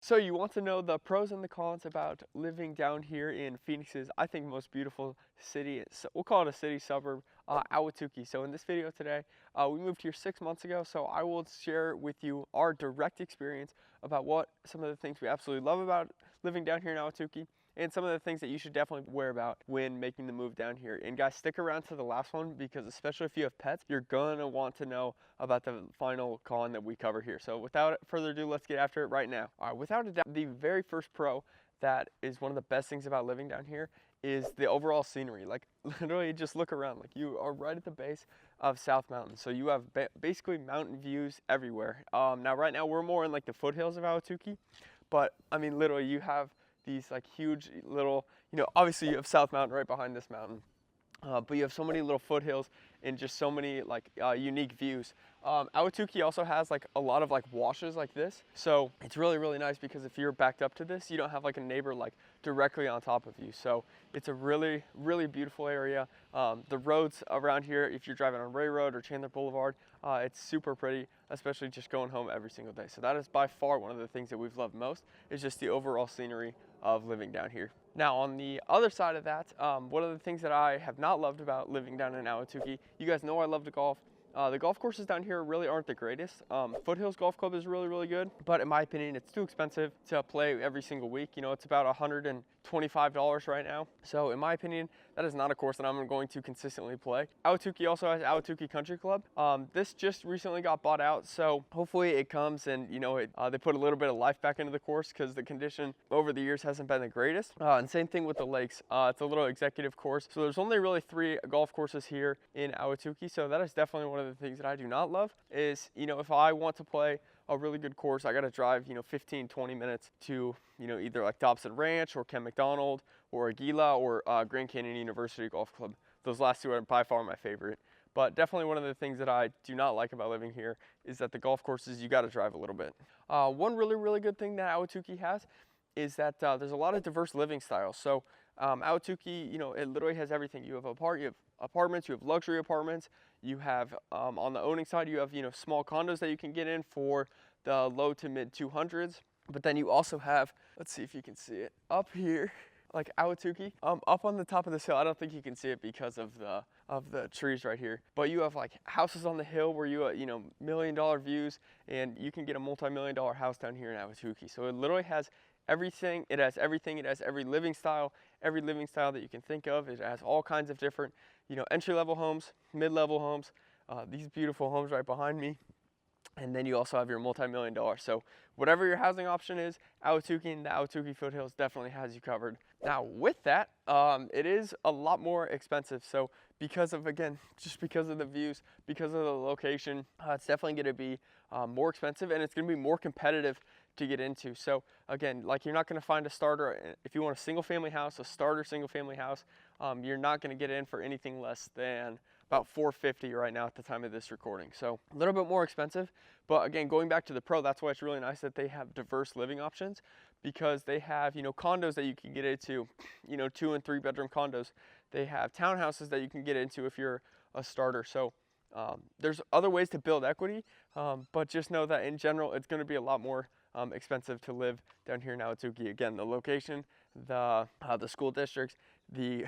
So you want to know the pros and the cons about living down here in Phoenix's, I think, most beautiful city. We'll call it a city suburb, Ahwatukee. So in this video today, we moved here 6 months ago. So I will share with you our direct experience about what some of the things we absolutely love about living down here in Ahwatukee, and some of the things that you should definitely be aware about when making the move down here. And guys, stick around to the last one because especially if you have pets, you're gonna want to know about the final con that we cover here. So without further ado, let's get after it right now. All right, without a doubt, the very first pro that is one of the best things about living down here is the overall scenery. Like literally just look around, like you are right at the base of South Mountain. So you have basically mountain views everywhere. Now right now we're more in like the foothills of Ahwatukee, but I mean literally you have these like huge little, obviously you have South Mountain right behind this mountain. But you have so many little foothills and just so many like unique views. Ahwatukee also has like a lot of like washes like this. So it's really, really nice because if you're backed up to this, you don't have like a neighbor like directly on top of you. So it's a really, really beautiful area. The roads around here, if you're driving on Ray Road or Chandler Boulevard, it's super pretty, especially just going home every single day. So that is by far one of the things that we've loved most, is just the overall scenery of living down here. Now on the other side of that, one of the things that I have not loved about living down in Ahwatukee, you guys know I love to golf. The golf courses down here really aren't the greatest. Foothills Golf Club is really, really good, but in my opinion, it's too expensive to play every single week. It's about $125 right now. So in my opinion, that is not a course that I'm going to consistently play. Ahwatukee also has Ahwatukee Country Club. This just recently got bought out, so hopefully it comes and they put a little bit of life back into the course because the condition over the years hasn't been the greatest. And same thing with the lakes. It's a little executive course, so there's only really 3 golf courses here in Ahwatukee. So that is definitely one of the things that I do not love is, if I want to play a really good course, I got to drive, 15, 20 minutes to, either like Dobson Ranch or Ken McDonald or Aguila or Grand Canyon University Golf Club. Those last 2 are by far my favorite. But definitely one of the things that I do not like about living here is that the golf courses, you got to drive a little bit. One really, really good thing that Ahwatukee has is that there's a lot of diverse living styles. So Ahwatukee, it literally has everything. You have apartments, you have luxury apartments, you have on the owning side, you have small condos that you can get in for the low to mid 200s. But then you also have, let's see if you can see it up here, like Ahwatukee, up on the top of this hill. I don't think you can see it because of the trees right here. But you have like houses on the hill where you $1 million views, and you can get a multi-million-dollar house down here in Ahwatukee. So it literally has everything. It has everything. It has every living style that you can think of. It has all kinds of different, entry-level homes, mid-level homes. These beautiful homes right behind me. And then you also have your multi-million-dollar. So whatever your housing option is, Ahwatukee and the Ahwatukee foothills definitely has you covered. Now with that, it is a lot more expensive. So because of, again, just because of the views, because of the location, it's definitely going to be more expensive, and it's going to be more competitive to get into. So again, like you're not going to find a starter, if you want a single family house, a starter single family house, you're not going to get in for anything less than about $450 right now at the time of this recording. So a little bit more expensive, but again, going back to the pro, that's why it's really nice that they have diverse living options, because they have, condos that you can get into, 2 and 3 bedroom condos. They have townhouses that you can get into if you're a starter. So there's other ways to build equity, but just know that in general, it's going to be a lot more expensive to live down here in Ahwatukee. Again, the location, the school districts, the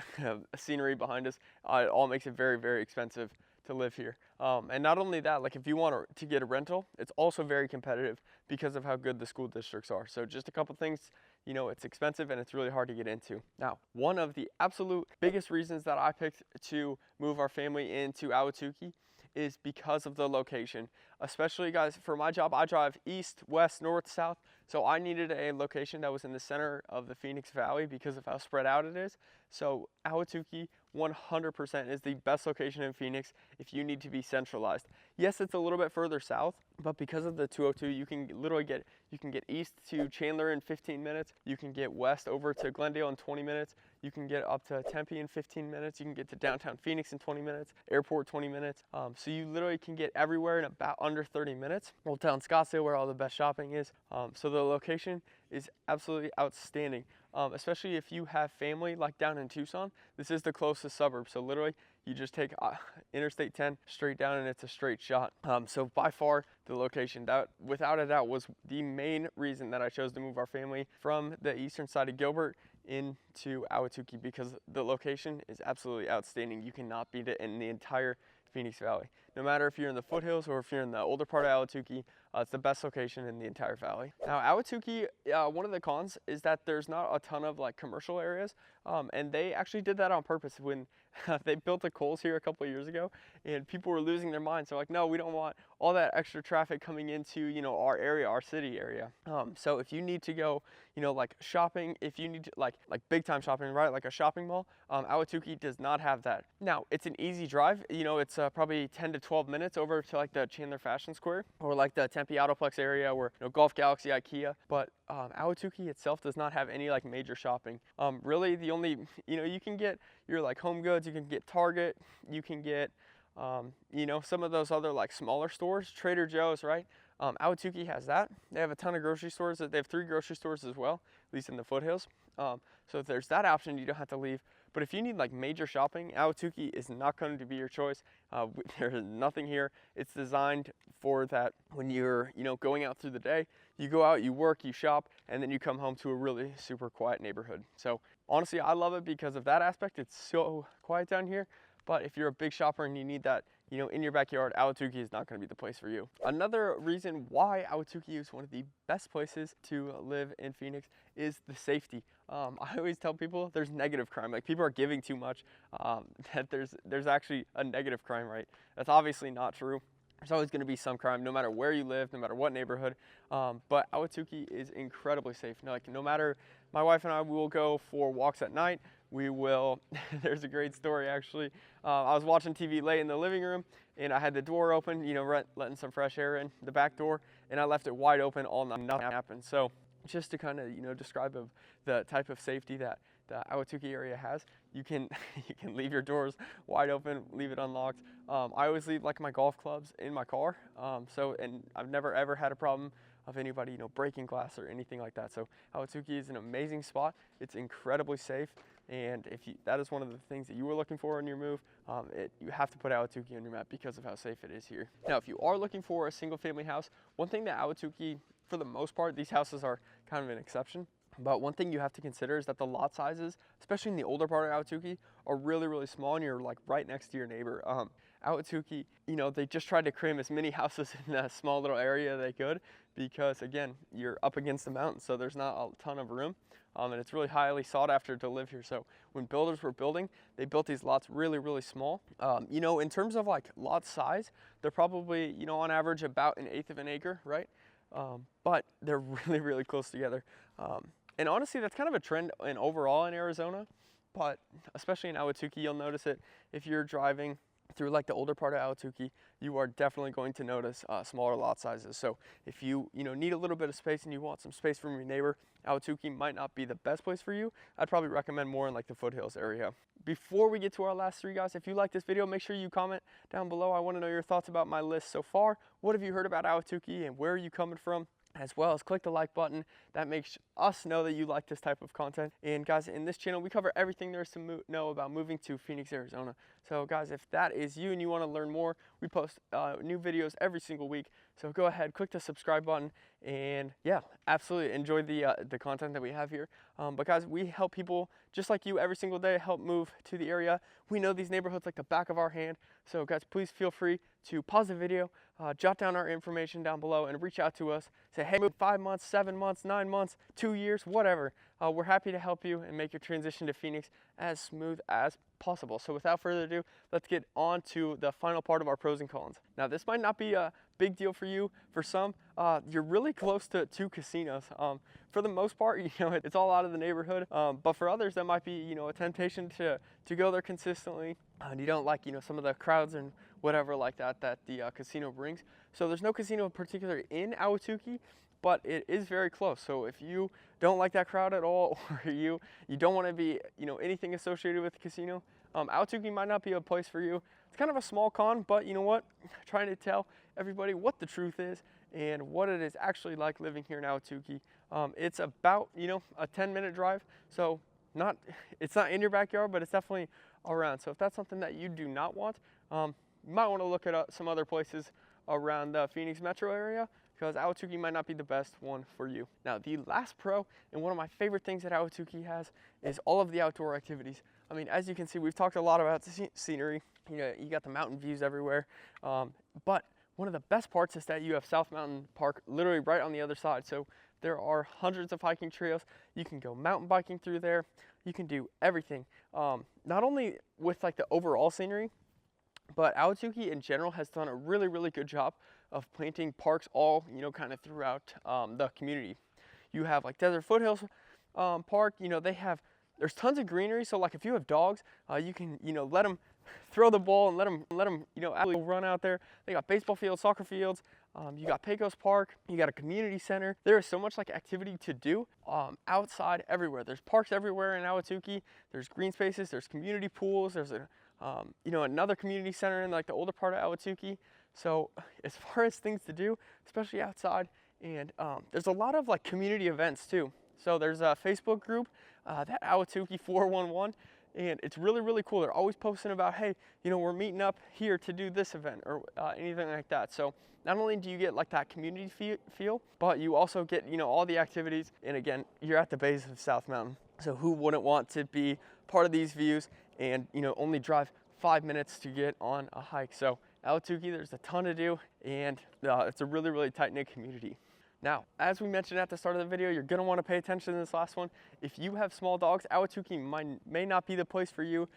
scenery behind us, it all makes it very, very expensive to live here. And not only that, like if you want to get a rental, it's also very competitive because of how good the school districts are. So just a couple things, it's expensive and it's really hard to get into. Now, one of the absolute biggest reasons that I picked to move our family into Ahwatukee is because of the location. Especially, guys, for my job, I drive east, west, north, south. So I needed a location that was in the center of the Phoenix Valley because of how spread out it is. So Ahwatukee 100% is the best location in Phoenix if you need to be centralized. Yes, it's a little bit further south, but because of the 202, you can literally get east to Chandler in 15 minutes. You can get west over to Glendale in 20 minutes. You can get up to Tempe in 15 minutes. You can get to downtown Phoenix in 20 minutes, airport 20 minutes. So you literally can get everywhere in about under 30 minutes. Old Town Scottsdale, where all the best shopping is. So the location is absolutely outstanding, especially if you have family like down in Tucson. This is the closest suburb. So literally You just take Interstate 10 straight down and it's a straight shot. So by far the location, that without a doubt was the main reason that I chose to move our family from the eastern side of Gilbert into Ahwatukee, because the location is absolutely outstanding. You cannot beat it in the entire Phoenix Valley. No matter if you're in the foothills or if you're in the older part of Ahwatukee, it's the best location in the entire valley. Now, Ahwatukee, one of the cons is that there's not a ton of like commercial areas, and they actually did that on purpose when they built the Kohl's here a couple of years ago, and people were losing their minds. They're like, no, we don't want all that extra traffic coming into, you know, our area, our city area. So if you need to go, you know, like shopping, if you need to like big time shopping, right, like a shopping mall, Ahwatukee does not have that. Now, it's an easy drive. You know, it's probably 10 to 12 minutes over to like the Chandler Fashion Square or like the Tempe Autoplex area, or, you know, Golf Galaxy, IKEA. But Ahwatukee itself does not have any like major shopping. Really, the only, you know, you can get your like home goods, you can get Target, you can get, you know, some of those other like smaller stores, Trader Joe's, right? Ahwatukee has that. They have a ton of grocery stores. They have 3 grocery stores as well, at least in the foothills. So if there's that option, you don't have to leave. But if you need like major shopping, Ahwatukee is not going to be your choice. There's nothing here. It's designed for that when you're, you know, going out through the day. You go out, you work, you shop, and then you come home to a really super quiet neighborhood. So honestly, I love it because of that aspect. It's so quiet down here. But if you're a big shopper and you need that, you know, in your backyard, Ahwatukee is not going to be the place for you. Another reason why Ahwatukee is one of the best places to live in Phoenix is the safety. I always tell people there's negative crime. Like, people are giving too much, that there's actually a negative crime rate. That's obviously not true. There's always going to be some crime, no matter where you live, no matter what neighborhood. But Ahwatukee is incredibly safe. Like, no matter, my wife and I will go for walks at night. We will, there's a great story actually. I was watching TV late in the living room, and I had the door open, you know, letting some fresh air in, the back door, and I left it wide open all night, nothing happened. So just to kind of, you know, describe the type of safety that the Ahwatukee area has, you can leave your doors wide open, leave it unlocked. I always leave like my golf clubs in my car, and I've never ever had a problem of anybody, you know, breaking glass or anything like that. So Ahwatukee is an amazing spot. It's incredibly safe, and if that is one of the things that you were looking for in your move, you have to put Ahwatukee on your map because of how safe it is here. Now, if you are looking for a single family house, one thing that Ahwatukee, for the most part, these houses are kind of an exception. But one thing you have to consider is that the lot sizes, especially in the older part of Ahwatukee, are really, really small, and you're like right next to your neighbor. Ahwatukee, you know, they just tried to cram as many houses in that small little area they could, because again, you're up against the mountain, so there's not a ton of room, and it's really highly sought after to live here. So when builders were building, they built these lots really, really small. You know, in terms of like lot size, they're probably, you know, on average about 1/8 of an acre, right? But they're really, really close together. And honestly, that's kind of a trend overall in Arizona, but especially in Ahwatukee, you'll notice it if you're driving through like the older part of Ahwatukee. You are definitely going to notice smaller lot sizes. So if you need a little bit of space and you want some space from your neighbor, Ahwatukee might not be the best place for you. I'd probably recommend more in like the foothills area. Before we get to our last 3, guys, if you like this video, make sure you comment down below. I want to know your thoughts about my list so far. What have you heard about Ahwatukee, and where are you coming from? As well as click the like button. That makes us know that you like this type of content. And guys, in this channel, we cover everything there is to know about moving to Phoenix, Arizona. So guys, if that is you and you want to learn more, we post new videos every single week. So go ahead, click the subscribe button, and yeah, absolutely enjoy the content that we have here. But guys, we help people just like you every single day, help move to the area. We know these neighborhoods like the back of our hand. So guys, please feel free to pause the video, jot down our information down below, and reach out to us. Say, hey, move 5 months, 7 months, 9 months, 2 years, whatever. We're happy to help you and make your transition to Phoenix as smooth as possible. So without further ado, let's get on to the final part of our pros and cons. Now, this might not be a big deal for you. For some, you're really close to 2 casinos. For the most part, you know, it's all out of the neighborhood. But for others, that might be, you know, a temptation to go there consistently. And you don't like, you know, some of the crowds and whatever like that the casino brings. So there's no casino in particular in Ahwatukee, but it is very close. So if you don't like that crowd at all, or you don't want to be, you know, anything associated with the casino, Ahwatukee might not be a place for you. It's kind of a small con, but you know what? I'm trying to tell everybody what the truth is and what it is actually like living here in Ahwatukee. It's about, you know, a 10-minute drive. So not, it's not in your backyard, but it's definitely around. So if that's something that you do not want, you might want to look at some other places around the Phoenix metro area, because Ahwatukee might not be the best one for you. Now, the last pro, and one of my favorite things that Ahwatukee has, is all of the outdoor activities. I mean, as you can see, we've talked a lot about the scenery. You know, you got the mountain views everywhere, but one of the best parts is that you have South Mountain Park literally right on the other side. So there are hundreds of hiking trails. You can go mountain biking through there. You can do everything. Not only with like the overall scenery, but Ahwatukee in general has done a really, really good job of planting parks all, you know, kind of throughout the community. You have like Desert Foothills Park, you know, there's tons of greenery. So like if you have dogs, you can, you know, let them throw the ball and let them, you know, absolutely run out there. They got baseball fields, soccer fields. You got Pecos Park. You got a community center. There is so much like activity to do outside everywhere. There's parks everywhere in Ahwatukee. There's green spaces. There's community pools. There's a you know, another community center in like the older part of Ahwatukee. So as far as things to do, especially outside, and there's a lot of like community events too. So there's a Facebook group, that Ahwatukee 411, and it's really, really cool. They're always posting about, hey, you know, we're meeting up here to do this event or anything like that. So not only do you get like that community feel, but you also get, you know, all the activities. And again, you're at the base of South Mountain. So who wouldn't want to be part of these views and, you know, only drive 5 minutes to get on a hike? So Ahwatukee, there's a ton to do, and it's a really, really tight-knit community. Now, as we mentioned at the start of the video, you're gonna wanna pay attention to this last one. If you have small dogs, Ahwatukee may not be the place for you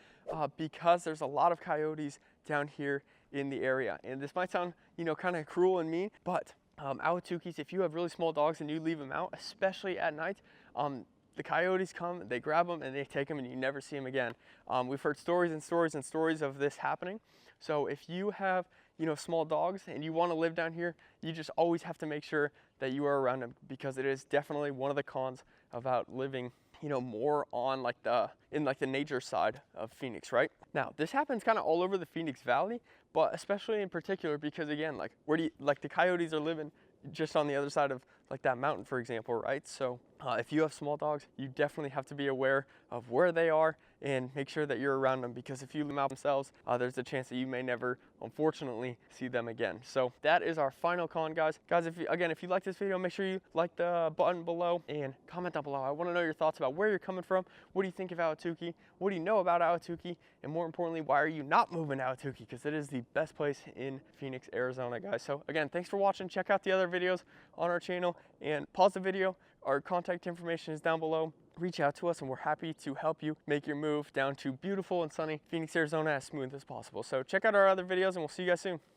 because there's a lot of coyotes down here in the area. And this might sound, you know, kind of cruel and mean, but Ahwatukees, if you have really small dogs and you leave them out, especially at night, the coyotes come, they grab them, and they take them, and you never see them again. We've heard stories and stories and stories of this happening. So if you have, you know, small dogs and you want to live down here, you just always have to make sure that you are around them, because it is definitely one of the cons about living, you know, more on like in the nature side of Phoenix, right? Now, this happens kind of all over the Phoenix Valley, but especially in particular because, again, like the coyotes are living just on the other side of like that mountain, for example, right? So if you have small dogs, you definitely have to be aware of where they are and make sure that you're around them, because if you leave them out themselves, there's a chance that you may never, unfortunately, see them again. So that is our final con, guys. Guys, if you like this video, make sure you like the button below and comment down below. I want to know your thoughts about where you're coming from. What do you think of Ahwatukee? What do you know about Ahwatukee? And more importantly, why are you not moving to Ahwatukee? Because it is the best place in Phoenix, Arizona, guys. So again, thanks for watching. Check out the other videos on our channel and pause the video. Our contact information is down below. Reach out to us and we're happy to help you make your move down to beautiful and sunny Phoenix, Arizona as smooth as possible. So check out our other videos and we'll see you guys soon.